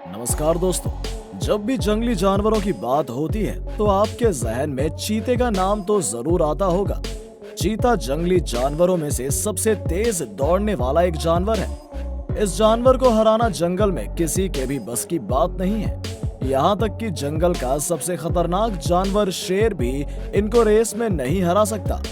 नमस्कार दोस्तों। जब भी जंगली जानवरों की बात होती है तो आपके जहन में चीते का नाम तो जरूर आता होगा। चीता जंगली जानवरों में से सबसे तेज दौड़ने वाला एक जानवर है। इस जानवर को हराना जंगल में किसी के भी बस की बात नहीं है। यहाँ तक कि जंगल का सबसे खतरनाक जानवर शेर भी इनको रेस में नहीं हरा सकता।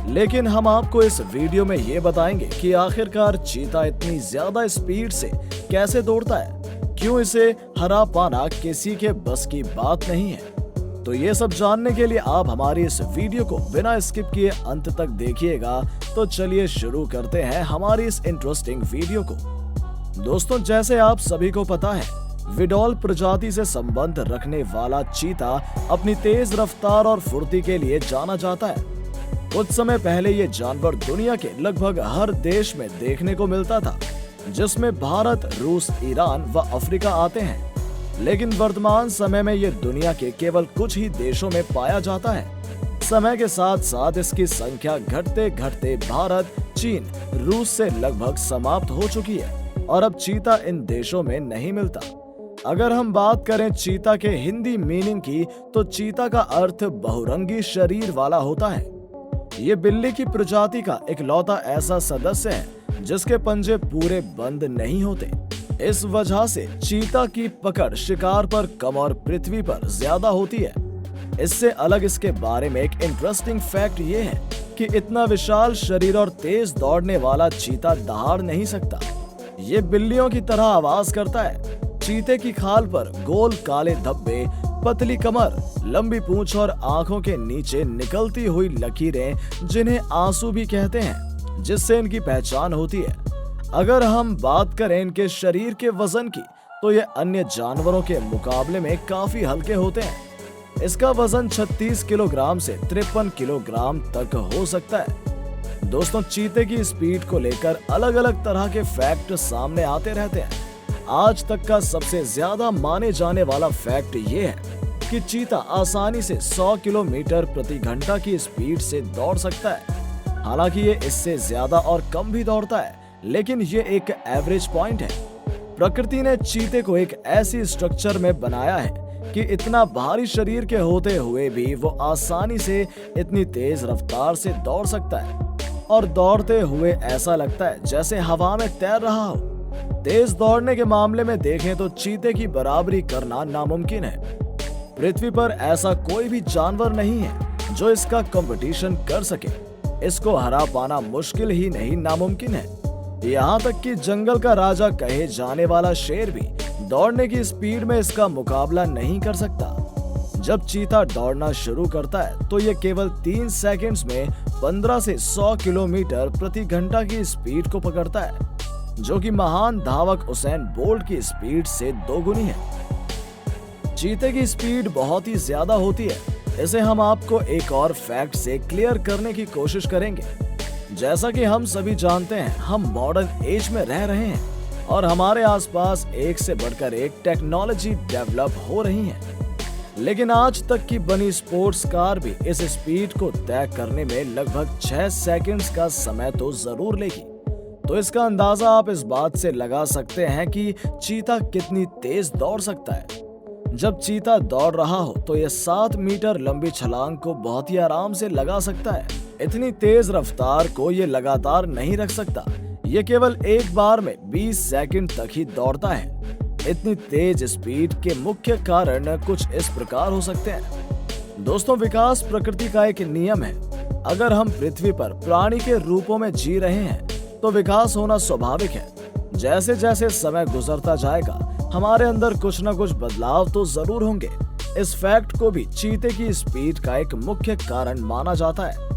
लेकिन हम आपको इस वीडियो में ये बताएंगे कि आखिरकार चीता इतनी ज्यादा स्पीड से कैसे दौड़ता है, क्यों इसे हरा पाना किसी के बस की बात नहीं है। तो ये सब जानने के लिए आप हमारी इस वीडियो को बिना स्किप किए अंत तक देखिएगा। तो चलिए शुरू करते हैं हमारी इस इंटरेस्टिंग वीडियो को। दोस्तों, जैसे आप सभी को पता है, विडोल प्रजाति से संबंध रखने वाला चीता अपनी तेज रफ्तार और फुर्ती के लिए जाना जाता है। कुछ समय पहले ये जानवर दुनिया के लगभग हर देश में देखने को मिलता था, जिसमें भारत, रूस, ईरान व अफ्रीका आते हैं। लेकिन वर्तमान समय में ये दुनिया के केवल कुछ ही देशों में पाया जाता है। समय के साथ साथ इसकी संख्या घटते घटते भारत, चीन, रूस से लगभग समाप्त हो चुकी है और अब चीता इन देशों में नहीं मिलता। अगर हम बात करें चीता के हिंदी मीनिंग की, तो चीता का अर्थ बहुरंगी शरीर वाला होता है। ये बिल्ली की प्रजाति का इकलौता ऐसा सदस्य है जिसके पंजे पूरे बंद नहीं होते। इस वजह से चीता की पकड़ शिकार पर कम और पृथ्वी पर ज्यादा होती है। इससे अलग इसके बारे में एक इंटरेस्टिंग फैक्ट ये है कि इतना विशाल शरीर और तेज दौड़ने वाला चीता दहाड़ नहीं सकता। ये बिल्लियों की तरह आवाज करता है। चीते की खाल पर गोल काले धब्बे, पतली कमर, लंबी पूंछ और आंखों के नीचे निकलती हुई लकीरें, जिन्हें आंसू भी कहते हैं, जिससे इनकी पहचान होती है। अगर हम बात करें इनके शरीर के वजन की, तो ये अन्य जानवरों के मुकाबले में काफी हल्के होते हैं। इसका वजन 36 किलोग्राम से 53 किलोग्राम तक हो सकता है। दोस्तों, चीते की स्पीड को लेकर अलग अलग तरह के फैक्ट सामने आते रहते हैं। आज तक का सबसे ज्यादा माने जाने वाला फैक्ट ये है कि चीता आसानी से 100 किलोमीटर प्रति घंटा की स्पीड से दौड़ सकता है। हालांकि ये इससे ज्यादा और कम भी दौड़ता है, लेकिन ये एक एवरेज पॉइंट है। प्रकृति ने चीते को एक ऐसी स्ट्रक्चर में बनाया है कि इतना भारी शरीर के होते हुए भी वो आसानी से इतनी तेज रफ्तार से दौड़ सकता है और दौड़ते हुए ऐसा लगता है जैसे हवा में तैर रहा हो। तेज दौड़ने के मामले में देखें तो चीते की बराबरी करना नामुमकिन है। पृथ्वी पर ऐसा कोई भी जानवर नहीं है जो इसका कंपटीशन कर सके। इसको हरा पाना मुश्किल ही नहीं, नामुमकिन है। यहाँ तक कि जंगल का राजा कहे जाने वाला शेर भी दौड़ने की स्पीड में इसका मुकाबला नहीं कर सकता। जब चीता दौड़ना शुरू करता है तो ये केवल 3 सेकंड्स में 15 से 100 किलोमीटर प्रति घंटा की स्पीड को पकड़ता है, जो कि महान धावक उसेन बोल्ट की स्पीड से दोगुनी है। चीते की स्पीड बहुत ही ज्यादा होती है। इसे हम आपको एक और फैक्ट से क्लियर करने की कोशिश करेंगे। जैसा कि हम सभी जानते हैं, हम मॉडर्न एज में रह रहे हैं और हमारे आसपास एक से बढ़कर एक टेक्नोलॉजी डेवलप हो रही है। लेकिन आज तक की बनी स्पोर्ट्स कार भी इस स्पीड को तय करने में लगभग 6 सेकंड्स का समय तो जरूर लेगी। तो इसका अंदाजा आप इस बात से लगा सकते हैं कि चीता कितनी तेज दौड़ सकता है। जब चीता दौड़ रहा हो तो यह 7 मीटर लंबी छलांग को बहुत ही आराम से लगा सकता है। इतनी तेज रफ्तार को ये लगातार नहीं रख सकता। ये केवल एक बार में 20 सेकंड तक ही दौड़ता है। इतनी तेज स्पीड के मुख्य कारण कुछ इस प्रकार हो सकते हैं। दोस्तों, विकास प्रकृति का एक नियम है। अगर हम पृथ्वी पर प्राणी के रूपों में जी रहे हैं तो विकास होना स्वाभाविक है। जैसे जैसे समय गुजरता जाएगा, हमारे अंदर कुछ न कुछ बदलाव तो जरूर होंगे। इस फैक्ट को भी चीते की स्पीड का एक मुख्य कारण माना जाता है।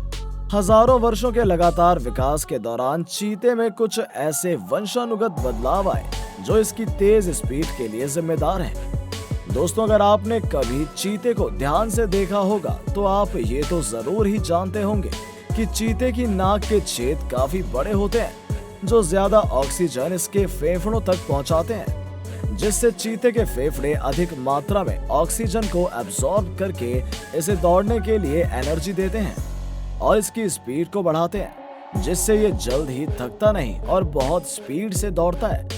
हजारों वर्षों के लगातार विकास के दौरान चीते में कुछ ऐसे वंशानुगत बदलाव आए जो इसकी तेज स्पीड के लिए जिम्मेदार हैं। दोस्तों, अगर आपने कभी चीते को ध्यान से देखा होगा तो आप ये तो जरूर ही जानते होंगे कि चीते की नाक के छेद काफी बड़े होते हैं, जो ज्यादा ऑक्सीजन इसके फेफड़ों तक पहुंचाते हैं, जिससे चीते के फेफड़े अधिक मात्रा में ऑक्सीजन को एब्जॉर्ब करके इसे दौड़ने के लिए एनर्जी देते हैं और इसकी स्पीड को बढ़ाते हैं, जिससे ये जल्द ही थकता नहीं और बहुत स्पीड से दौड़ता है।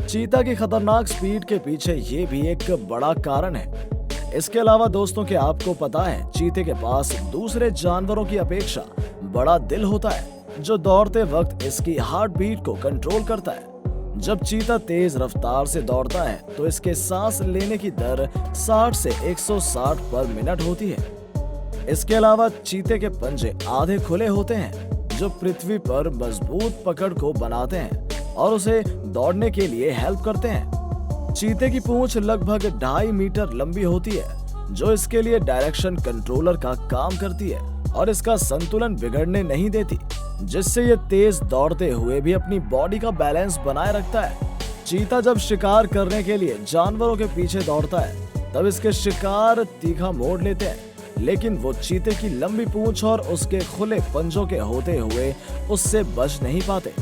चीता की खतरनाक स्पीड के पीछे ये भी एक बड़ा कारण है। इसके अलावा दोस्तों, क्या आपको पता है चीते के पास दूसरे जानवरों की अपेक्षा बड़ा दिल होता है जो दौड़ते वक्त इसकी हार्ट बीट को कंट्रोल करता है। जब चीता तेज रफ्तार से दौड़ता है तो इसके सांस लेने की दर 60 से 160 पर मिनट होती है। इसके अलावा चीते के पंजे आधे खुले होते हैं जो पृथ्वी पर मजबूत पकड़ को बनाते हैं और उसे दौड़ने के लिए हेल्प करते हैं। चीते की पूंछ लगभग 2.5 मीटर लंबी होती है जो इसके लिए डायरेक्शन कंट्रोलर का काम करती है और इसका संतुलन बिगड़ने नहीं देती, जिससे ये तेज दौड़ते हुए भी अपनी बॉडी का बैलेंस बनाए रखता है। चीता जब शिकार करने के लिए जानवरों के पीछे दौड़ता है तब इसके शिकार तीखा मोड़ लेते हैं, लेकिन वो चीते की लंबी पूंछ और उसके खुले पंजों के होते हुए उससे बच नहीं पाते।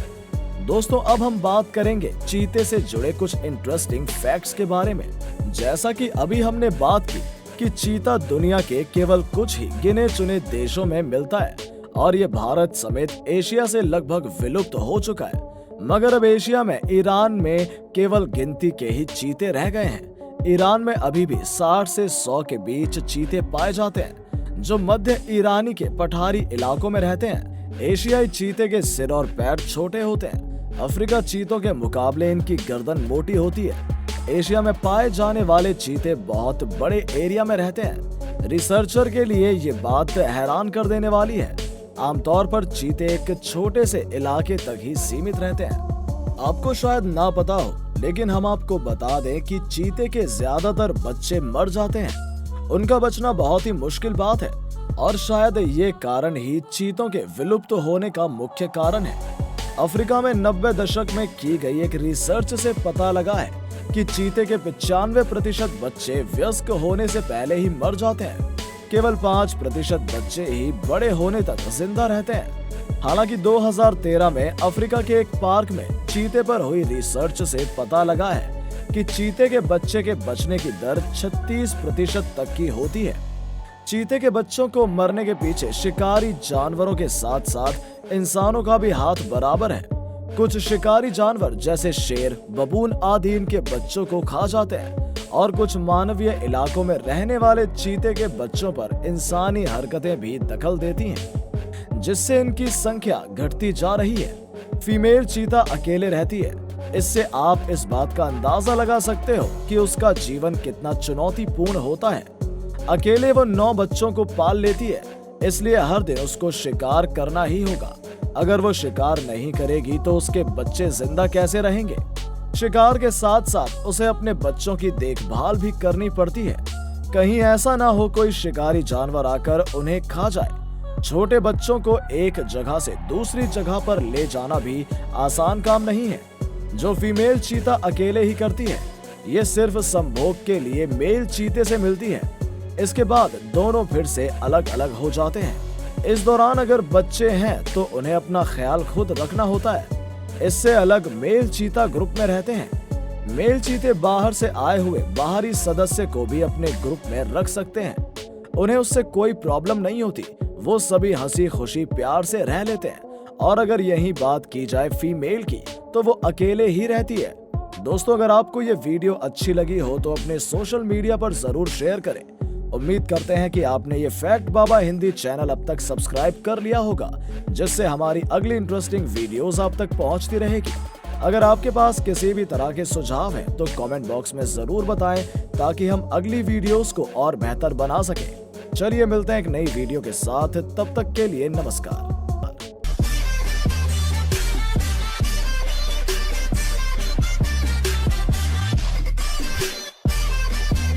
दोस्तों, अब हम बात करेंगे चीते से जुड़े कुछ इंटरेस्टिंग फैक्ट्स के बारे में। जैसा कि अभी हमने बात की कि चीता दुनिया के केवल कुछ ही गिने चुने देशों में मिलता है और ये भारत समेत एशिया से लगभग विलुप्त हो चुका है, मगर अब एशिया में ईरान में केवल गिनती के ही चीते रह गए हैं। ईरान में अभी भी 60 से 100 के बीच चीते पाए जाते हैं जो मध्य ईरानी के पठारी इलाकों में रहते हैं। एशियाई चीते के सिर और पैर छोटे होते हैं। अफ्रीका चीतों के मुकाबले इनकी गर्दन मोटी होती है। एशिया में पाए जाने वाले चीते बहुत बड़े एरिया में रहते हैं। रिसर्चर के लिए ये बात हैरान कर देने वाली है। आमतौर पर चीते एक छोटे से इलाके तक ही सीमित रहते हैं। आपको शायद ना पता हो, लेकिन हम आपको बता दें कि चीते के ज्यादातर बच्चे मर जाते हैं। उनका बचना बहुत ही मुश्किल बात है और शायद ये कारण ही चीतों के विलुप्त होने का मुख्य कारण है। अफ्रीका में 90 दशक में की गई एक रिसर्च से पता लगा है कि चीते के 95% बच्चे वयस्क होने से पहले ही मर जाते हैं। केवल 5% बच्चे ही बड़े होने तक जिंदा रहते हैं। हालांकि 2013 में अफ्रीका के एक पार्क में चीते पर हुई रिसर्च से पता लगा है कि चीते के बच्चे के बचने की दर 36% तक की होती है। चीते के बच्चों को मरने के पीछे शिकारी जानवरों के साथ साथ इंसानों का भी हाथ बराबर है। कुछ शिकारी जानवर जैसे शेर, बबून आदि इनके बच्चों को खा जाते हैं और कुछ मानवीय इलाकों में रहने वाले चीते के बच्चों पर इंसानी हरकतें भी दखल देती हैं, जिससे इनकी संख्या घटती जा रही है। फीमेल चीता अकेले रहती है। इससे आप इस बात का अंदाजा लगा सकते हो कि उसका जीवन कितना चुनौतीपूर्ण होता है। अकेले वो 9 बच्चों को पाल लेती है, इसलिए हर दिन उसको शिकार करना ही होगा। अगर वो शिकार नहीं करेगी तो उसके बच्चे जिंदा कैसे रहेंगे? शिकार के साथ साथ उसे अपने बच्चों की देखभाल भी करनी पड़ती है। कहीं ऐसा ना हो कोई शिकारी जानवर आकर उन्हें खा जाए। छोटे बच्चों को एक जगह से दूसरी जगह पर ले जाना भी आसान काम नहीं है, जो फीमेल चीता अकेले ही करती है। ये सिर्फ संभोग के लिए मेल चीते से मिलती है। इसके बाद दोनों फिर से अलग अलग हो जाते हैं। इस दौरान अगर बच्चे हैं तो उन्हें अपना ख्याल खुद रखना होता है। इससे अलग मेल चीता ग्रुप में रहते हैं। मेल चीते बाहर से आए हुए बाहरी सदस्य को भी अपने ग्रुप में रख सकते हैं। उन्हें उससे कोई प्रॉब्लम नहीं होती। वो सभी हंसी खुशी प्यार से रह लेते हैं। और अगर यही बात की जाए फीमेल की, तो वो अकेले ही रहती है। दोस्तों, अगर आपको ये वीडियो अच्छी लगी हो तो अपने सोशल मीडिया पर जरूर शेयर करें। उम्मीद करते हैं कि आपने ये फैक्ट बाबा हिंदी चैनल अब तक सब्सक्राइब कर लिया होगा, जिससे हमारी अगली इंटरेस्टिंग वीडियोस आप तक पहुंचती रहेगी। अगर आपके पास किसी भी तरह के सुझाव हैं तो कमेंट बॉक्स में जरूर बताएं, ताकि हम अगली वीडियोस को और बेहतर बना सकें। चलिए मिलते हैं एक नई वीडियो के साथ, तब तक के लिए नमस्कार।